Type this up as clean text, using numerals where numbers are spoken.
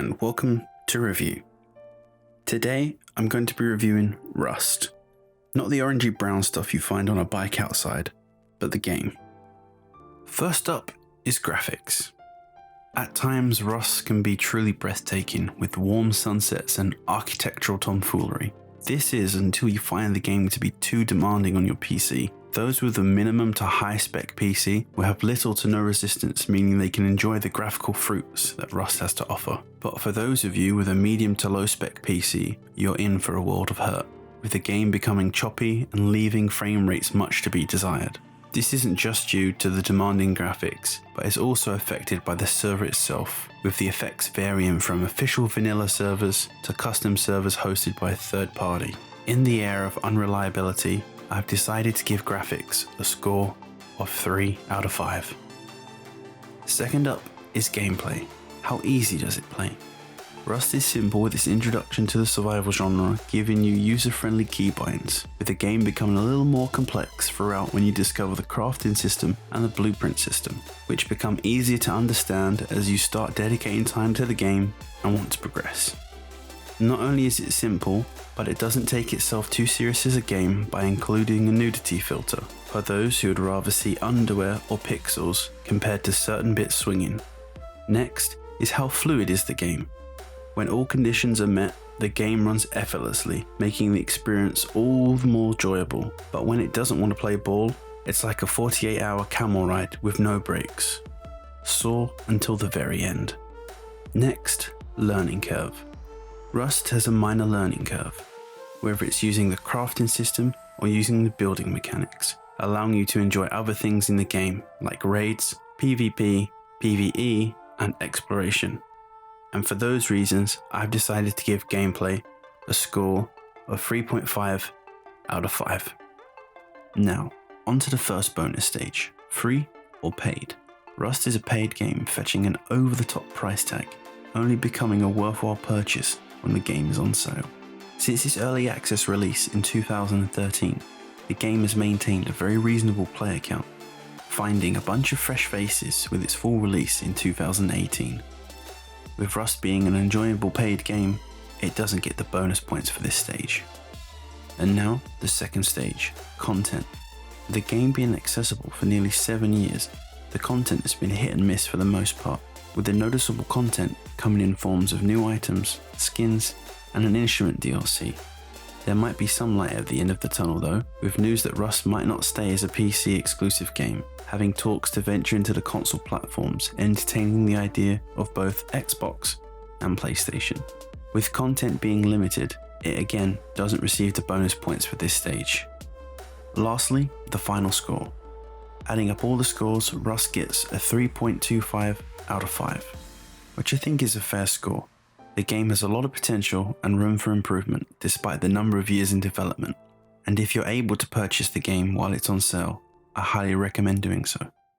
and welcome to Review. Today I'm going to be reviewing Rust. Not the orangey brown stuff you find on a bike outside, but the game. First up is graphics. At times Rust can be truly breathtaking with warm sunsets and architectural tomfoolery. This is until you find the game to be too demanding on your PC. Those with a minimum to high spec PC will have little to no resistance, meaning they can enjoy the graphical fruits that Rust has to offer. But for those of you with a medium to low spec PC, you're in for a world of hurt, with the game becoming choppy and leaving frame rates much to be desired. This isn't just due to the demanding graphics, but is also affected by the server itself, with the effects varying from official vanilla servers to custom servers hosted by a third party. In the era of unreliability, I've decided to give graphics a score of 3 out of 5. Second up is gameplay. How easy does it play? Rust is simple with its introduction to the survival genre, giving you user-friendly keybinds, with the game becoming a little more complex throughout when you discover the crafting system and the blueprint system, which become easier to understand as you start dedicating time to the game and want to progress. Not only is it simple, but it doesn't take itself too serious as a game by including a nudity filter, for those who would rather see underwear or pixels compared to certain bits swinging. Next is how fluid is the game. When all conditions are met, the game runs effortlessly, making the experience all the more enjoyable. But when it doesn't want to play ball, it's like a 48-hour camel ride with no breaks. Soar until the very end. Next, learning curve. Rust has a minor learning curve, whether it's using the crafting system or using the building mechanics, allowing you to enjoy other things in the game like raids, PvP, PvE, and exploration. And for those reasons, I've decided to give gameplay a score of 3.5 out of 5. Now, onto the first bonus stage, free or paid. Rust is a paid game fetching an over-the-top price tag, only becoming a worthwhile purchase when the game is on sale. Since its early access release in 2013, the game has maintained a very reasonable player count, finding a bunch of fresh faces with its full release in 2018. With Rust being an enjoyable paid game, it doesn't get the bonus points for this stage. And now, the second stage, content. With the game being accessible for nearly 7 years, the content has been hit and miss for the most part, with the noticeable content coming in forms of new items, skins, and an instrument DLC. There might be some light at the end of the tunnel though, with news that Rust might not stay as a PC exclusive game, having talks to venture into the console platforms, entertaining the idea of both Xbox and PlayStation. With content being limited, it again doesn't receive the bonus points for this stage. Lastly, the final score. Adding up all the scores, Rust gets a 3.25 out of 5, which I think is a fair score. The game has a lot of potential and room for improvement despite the number of years in development, and if you're able to purchase the game while it's on sale, I highly recommend doing so.